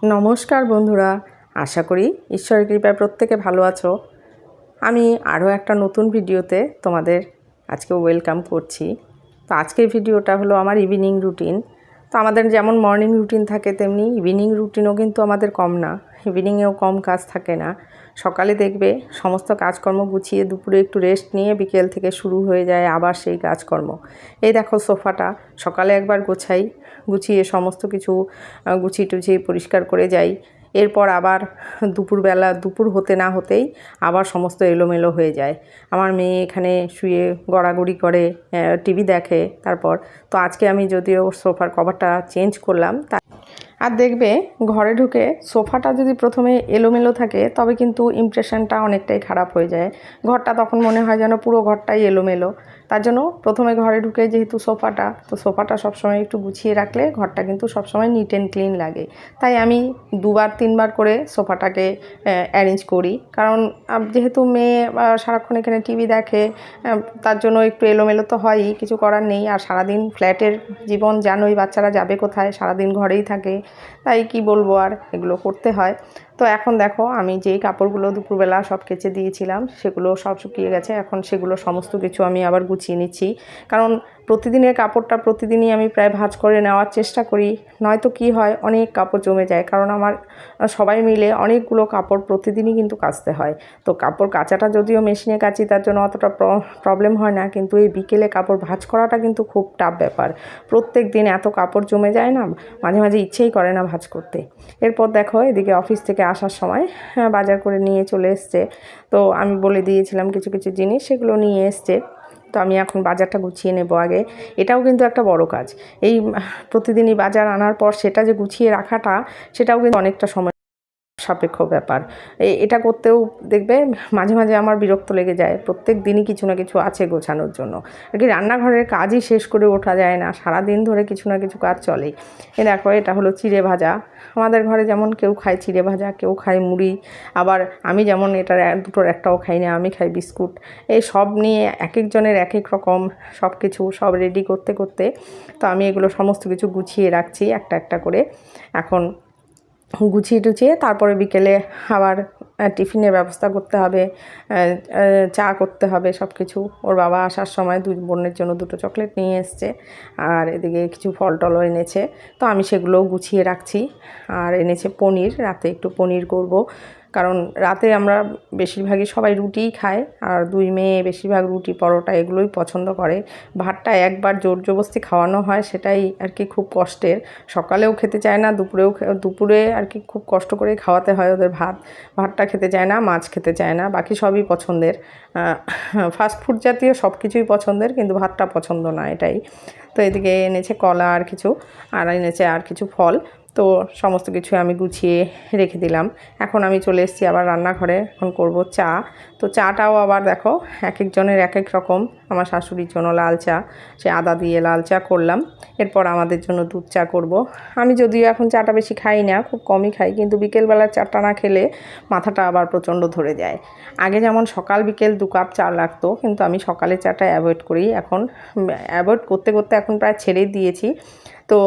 নমস্কার বন্ধুরা, আশা করি ঈশ্বরের কৃপায় প্রত্যেকে ভালো আছো। আমি আরও একটা নতুন ভিডিওতে তোমাদের আজকে ওয়েলকাম করছি। তো আজকের ভিডিওটা হলো আমার ইভিনিং রুটিন। তো আমাদের যেমন মর্নিং রুটিন থাকে তেমনি ইভিনিং রুটিনও কিন্তু আমাদের কম না, ইভিনিংয়েও কম কাজ থাকে না। সকালে দেখবে সমস্ত কাজকর্ম গুছিয়ে দুপুরে একটু রেস্ট নিয়ে বিকেল থেকে শুরু হয়ে যায় আবার সেই কাজকর্ম। এই দেখো সোফাটা সকালে একবার গোছাই, গুছিয়ে সমস্ত কিছু গুছিয়ে টুছিয়ে পরিষ্কার করে যাই। এরপর আবার দুপুরবেলা দুপুর হতে না হতেই আবার সমস্ত এলোমেলো হয়ে যায়। আমার মেয়ে এখানে শুয়ে গড়াগড়ি করে টিভি দেখে। তারপর তো আজকে আমি যদিও সোফার কভারটা চেঞ্জ করলাম, আর দেখবে ঘরে ঢুকে সোফাটা যদি প্রথমে এলোমেলো থাকে তবে কিন্তু ইমপ্রেশনটা অনেকটাই খারাপ হয়ে যায়। ঘরটা তখন মনে হয় যেন পুরো ঘরটাই এলোমেলো। তার জন্য প্রথমে ঘরে ঢুকে যেহেতু সোফাটা সবসময় একটু গুছিয়ে রাখলে ঘরটা কিন্তু সবসময় নিট অ্যান্ড ক্লিন লাগে। তাই আমি দুবার তিনবার করে সোফাটাকে অ্যারেঞ্জ করি, কারণ যেহেতু মেয়ে সারাক্ষণ এখানে টিভি দেখে, তার জন্য একটু এলোমেলো তো হয়ই, কিছু করার নেই। আর সারাদিন ফ্ল্যাটের জীবন জানোই, বাচ্চারা যাবে কোথায়, সারাদিন ঘরেই থাকে। তাই কি বলবো, আর এগুলো করতে হয়। তো এখন দেখো আমি যেই কাপড়গুলো দুপুরবেলা সব কেচে দিয়েছিলাম সেগুলো সব শুকিয়ে গেছে। এখন সেগুলো সমস্ত কিছু আমি আবার গুছিয়ে নিচ্ছি, কারণ প্রতিদিনের কাপড়টা প্রতিদিনই আমি প্রায় ভাঁজ করে নেওয়ার চেষ্টা করি। নয়তো কি হয়, অনেক কাপড় জমে যায়, কারণ আমার সবাই মিলে অনেকগুলো কাপড় প্রতিদিনই কিন্তু কাচতে হয়। তো কাপড় কাচাটা যদিও মেশিনে কাচি, তার জন্য অতটা প্রবলেম হয় না, কিন্তু এই বিকেলে কাপড় ভাঁজ করাটা কিন্তু খুব টাফ ব্যাপার। প্রত্যেক দিন এত কাপড় জমে যায় না, মাঝে মাঝে ইচ্ছেই করে না ভাঁজ করতে। এরপর দেখো এদিকে অফিস থেকে আসার সময় বাজার করে নিয়ে চলে এসছে। তো আমি বলে দিয়েছিলাম কিছু কিছু জিনিস, সেগুলো নিয়ে এসছে। তো আমি এখন বাজারটা গুছিয়ে নেব আগে। এটাও কিন্তু একটা বড় কাজ, এই প্রতিদিনই বাজার আনার পর সেটা যে গুছিয়ে রাখাটা, সেটাও কিন্তু অনেকটা সময় সাপেক্ষ ব্যাপার। এটা করতেও দেখবে মাঝে মাঝে আমার বিরক্ত লেগে যায়। প্রত্যেক দিনই কিছু না কিছু আছে গোছানোর জন্য, আর কি রান্নাঘরের কাজই শেষ করে ওঠা যায় না, সারা দিন ধরে কিছু না কিছু কাজ চলেই। দেখো এটা হলো চিড়ে ভাজা। আমাদের ঘরে যেমন কেউ খায় চিড়ে ভাজা, কেউ খায় মুড়ি, আবার আমি যেমন এটার দুটোর একটাও খাই না, আমি খাই বিস্কুট। এই সব নিয়ে এক একজনের এক এক রকম সব কিছু সব রেডি করতে করতে তো আমি এগুলো সমস্ত কিছু গুছিয়ে রাখছি একটা একটা করে। এখন গুছিয়ে টুছিয়ে তারপরে বিকেলে আবার টিফিনের ব্যবস্থা করতে হবে, চা করতে হবে, সব কিছু। ওর বাবা আসার সময় দুই বোনের জন্য দুটো চকলেট নিয়ে এসছে, আর এদিকে কিছু ফল টলও এনেছে। তো আমি সেগুলোও গুছিয়ে রাখছি। আর এনেছে পনির, রাতে একটু পনির করব, কারণ রাতে আমরা বেশিরভাগই সবাই রুটিই খায়, আর দুই মেয়ে বেশিরভাগ রুটি পরোটা এগুলোই পছন্দ করে। ভাতটা একবার জোর জবরদস্তি খাওয়ানো হয়, সেটাই আর কি খুব কষ্টের। সকালেও খেতে চায় না, দুপুরে আর কি খুব কষ্ট করে খাওয়াতে হয় ওদের। ভাতটা খেতে চায় না, মাছ খেতে চায় না, বাকি সবই পছন্দের। ফাস্টফুড জাতীয় সব কিছুই পছন্দের, কিন্তু ভাতটা পছন্দ না, এটাই। তো এদিকে এনেছে কলা আর কিছু, আর এনেছে আর কিছু ফল। তো সমস্ত কিছু আমি গুছিয়ে রেখে দিলাম। এখন আমি চলে এসেছি আবার রান্নাঘরে, এখন করব চা। তো চাটাও আবার দেখো এক একজনের এক এক রকম। আমার শাশুড়ির জন্য লাল চা, সে আদা দিয়ে লাল চা করলাম। এরপর আমাদের জন্য দুধ চা করব। আমি যদিও এখন চাটা বেশি খাই না, খুব কমই খাই, কিন্তু বিকেলবেলার চাটা না খেলে মাথাটা আবার প্রচণ্ড ধরে যায়। আগে যেমন সকাল বিকেল 2 কাপ চা লাগতো, কিন্তু আমি সকালে চাটা অ্যাভয়েড করি এখন। অ্যাভয়েড করতে করতে এখন প্রায় ছেড়েই দিয়েছি। তো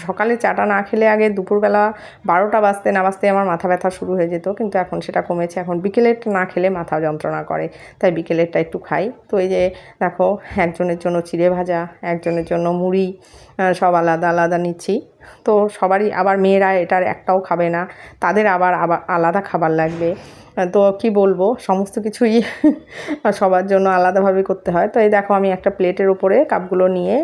সকালে চাটা না খেলে আগে দুপুরবেলা 12টা বাজতে না বাজতে আমার মাথা ব্যথা শুরু হয়ে যেত, কিন্তু এখন সেটা কমেছে। এখন বিকেলেরটা না খেলে মাথা যন্ত্রণা করে, তাই বিকেলেরটা একটু খাই। তো এই যে দেখো একজনের জন্য চিড়ে ভাজা, একজনের জন্য মুড়ি, সব আলাদা আলাদা নিচ্ছি। তো সবারই আবার মেয়েরা এটার একটাও খাবে না, তাদের আবার আলাদা খাবার লাগবে। তো কি বলবো, সমস্ত কিছুই সবার জন্য আলাদাভাবে করতে হয়। তো এই দেখো আমি একটা প্লেটের উপরে কাপগুলো নিয়ে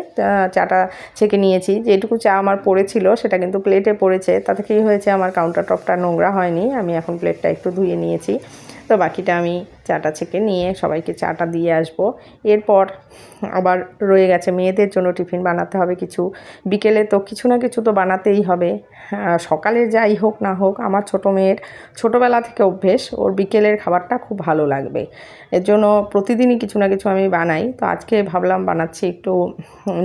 চাটা ছেঁকে নিয়েছি। যেটুকু চা আমার পড়েছিল সেটা কিন্তু প্লেটে পড়েছে, তাতে কী হয়েছে, আমার কাউন্টার টপটা নোংরা হয়নি। আমি এখন প্লেটটা একটু ধুয়ে নিয়েছি। তো বাকিটা আমি চাটা ছেঁকে নিয়ে সবাইকে চাটা দিয়ে আসবো। এরপর আবার রয়ে গেছে মেয়েদের জন্য টিফিন বানাতে হবে কিছু। বিকেলে তো কিছু না কিছু তো বানাতেই হবে। সকালে যাই হোক না হোক, আমার ছোটো মেয়ের ছোটোবেলা থেকে অভ্যেস, ওর বিকেলের খাবারটা খুব ভালো লাগবে। এর জন্য প্রতিদিনই কিছু না কিছু আমি বানাই। তো আজকে ভাবলাম বানাচ্ছি একটু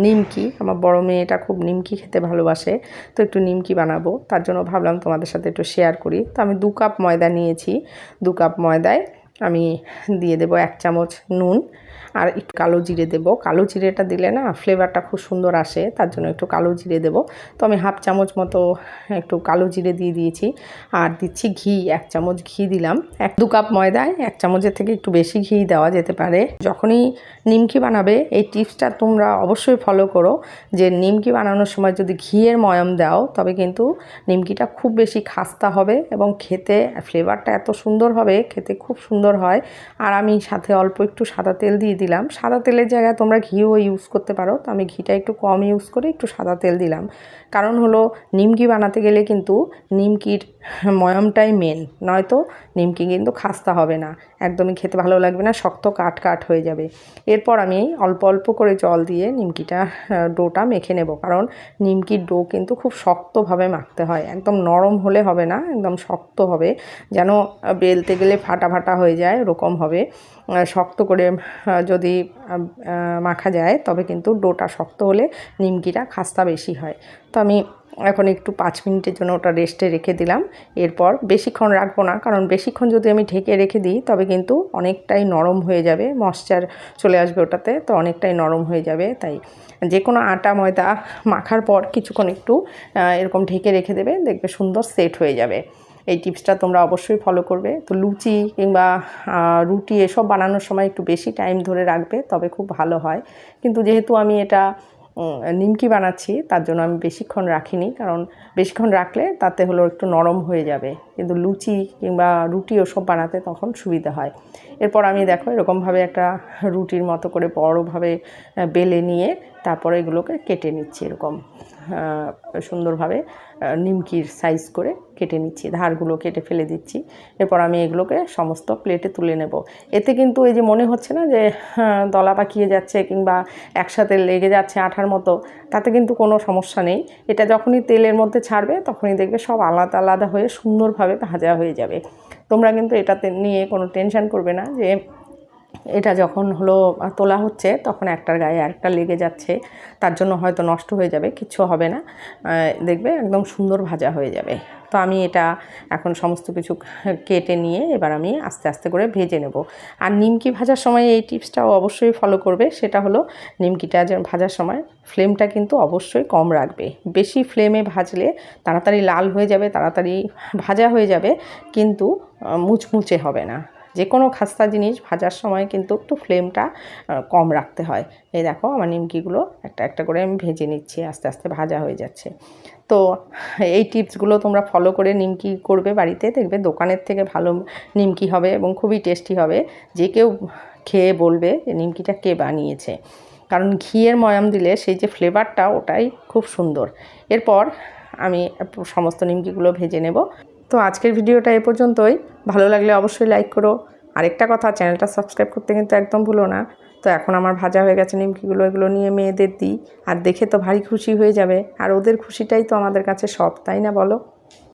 নিমকি। আমার বড় মেয়েটা খুব নিমকি খেতে ভালোবাসে, তো একটু নিমকি বানাবো। তার জন্য ভাবলাম তোমাদের সাথে একটু শেয়ার করি। তো আমি 2 কাপ ময়দা নিয়েছি। 2 কাপ ময়দায় আমি দিয়ে দেবো 1 চামচ নুন আর একটু কালো জিরে দেবো। কালো জিরেটা দিলে না ফ্লেভারটা খুব সুন্দর আসে, তার জন্য একটু কালো জিরে দেবো। তো আমি 1/2 চামচ মতো একটু কালো জিরে দিয়ে দিয়েছি। আর দিচ্ছি ঘি, 1 চামচ ঘি দিলাম। 2 কাপ ময়দায় 1 চামচের থেকে একটু বেশি ঘি দেওয়া যেতে পারে। যখনই নিমকি বানাবে এই টিপসটা তোমরা অবশ্যই ফলো করো, যে নিমকি বানানোর সময় যদি ঘিয়ের ময়াম দাও তবে কিন্তু নিমকিটা খুব বেশি খাস্তা হবে এবং খেতে ফ্লেভারটা এত সুন্দর হবে, খেতে খুব সুন্দর হয়। আর আমি সাথে অল্প একটু সাদা তেল দিয়ে দিলাম। সাদা তেলের জায়গায় তোমরা ঘিও ইউজ করতে পারো, তো আমি ঘিটা একটু কম ইউজ করে একটু সাদা তেল দিলাম। কারণ হলো নিমকি বানাতে গেলে কিন্তু নিমকির ময়ামটাই মেন, নয়তো নিমকি কিন্তু খাস্তা হবে না, একদমই খেতে ভালো লাগবে না, শক্ত কাট কাট হয়ে যাবে। এরপর আমি অল্প অল্প করে জল দিয়ে নিমকিটা ডোটা মেখে নেব, কারণ নিমকির ডো কিন্তু খুব শক্তভাবে মাখতে হয়, একদম নরম হলে হবে না, একদম শক্ত হবে, যেন বেলতে গেলে ফাটা ফাটা হয়ে যায় এরকম হবে। শক্ত করে যদি মাখা যায় তবে কিন্তু ডোটা শক্ত হলে নিমকিটা খাস্তা বেশি হয়। তো আমি এখন একটু 5 মিনিটের জন্য ওটা রেস্টে রেখে দিলাম। এরপর বেশিক্ষণ রাখবো না, কারণ বেশিক্ষণ যদি আমি ঢেকে রেখে দিই তবে কিন্তু অনেকটাই নরম হয়ে যাবে, ময়েশ্চার চলে আসবে ওটাতে, তো অনেকটাই নরম হয়ে যাবে। তাই যে কোনো আটা ময়দা মাখার পর কিছুক্ষণ একটু এরকম ঢেকে রেখে দেবে, দেখবে সুন্দর সেট হয়ে যাবে। এই টিপসটা তোমরা অবশ্যই ফলো করবে। তো লুচি কিংবা রুটি এসব বানানোর সময় একটু বেশি টাইম ধরে রাখবে, তবে খুব ভালো হয়। কিন্তু যেহেতু আমি এটা নিমকি বানাচ্ছি তার জন্য আমি বেশিক্ষণ রাখিনি, কারণ বেশিক্ষণ রাখলে তাতে হলো একটু নরম হয়ে যাবে, কিন্তু লুচি কিংবা রুটি ওসব বানাতে তখন সুবিধা হয়। এরপর আমি দেখো এরকমভাবে একটা রুটির মতো করে বড়োভাবে বেলে নিয়ে তারপরে এগুলোকে কেটে নিচ্ছি, এরকম সুন্দরভাবে নিমকির সাইজ করে কেটে নিচ্ছি, ধারগুলো কেটে ফেলে দিচ্ছি। এরপর আমি এগুলোকে সমস্ত প্লেটে তুলে নেব। এতে কিন্তু এই যে মনে হচ্ছে না যে দলা পাকিয়ে যাচ্ছে কিংবা একসাথে লেগে যাচ্ছে আঠার মতো, তাতে কিন্তু কোনো সমস্যা নেই। এটা যখনই তেলের মধ্যে ছাড়বে তখনই দেখবে সব আলাদা আলাদা হয়ে সুন্দরভাবে ভাজা হয়ে যাবে। তোমরা কিন্তু এটাতে নিয়ে কোনো টেনশন করবে না যে এটা যখন হলো তোলা হচ্ছে তখন একটার গায়ে আরেকটা লেগে যাচ্ছে, তার জন্য হয়তো নষ্ট হয়ে যাবে, কিচ্ছু হবে না, দেখবে একদম সুন্দর ভাজা হয়ে যাবে। তো আমি এটা এখন সমস্ত কিছু কেটে নিয়ে এবার আমি আস্তে আস্তে করে ভেজে নেব। আর নিমকি ভাজার সময় এই টিপসটাও অবশ্যই ফলো করবে, সেটা হলো নিমকিটা ভাজার সময় ফ্লেমটা কিন্তু অবশ্যই কম রাখবে। বেশি ফ্লেমে ভাজলে তাড়াতাড়ি লাল হয়ে যাবে, তাড়াতাড়ি ভাজা হয়ে যাবে, কিন্তু মুচমুচে হবে না। যে কোনো খাস্তা জিনিস ভাজার সময় কিন্তু একটু ফ্লেমটা কম রাখতে হয়। এই দেখো আমার নিমকিগুলো একটা একটা করে আমি ভেজে নিচ্ছি, আস্তে আস্তে ভাজা হয়ে যাচ্ছে। তো এই টিপসগুলো তোমরা ফলো করে নিমকি করবে বাড়িতে, দেখবে দোকানের থেকে ভালো নিমকি হবে এবং খুবই টেস্টি হবে। যে কেউ খেয়ে বলবে যে নিমকিটা কে বানিয়েছে, কারণ ঘিয়ের ময়াম দিলে সেই যে ফ্লেভারটা ওটাই খুব সুন্দর। এরপর আমি সমস্ত নিমকিগুলো ভেজে নেব। তো আজকের ভিডিওটা এ পর্যন্তই। ভালো লাগলে অবশ্যই লাইক করো। আরেকটা কথা, চ্যানেলটা সাবস্ক্রাইব করতে কিন্তু একদম ভুলো না। তো এখন আমার ভাজা হয়ে গেছে নিমকিগুলো, এগুলো নিয়ে মেয়েদের দিই, আর দেখে তো ভারী খুশি হয়ে যাবে, আর ওদের খুশিটাই তো আমাদের কাছে সব, তাই না বলো?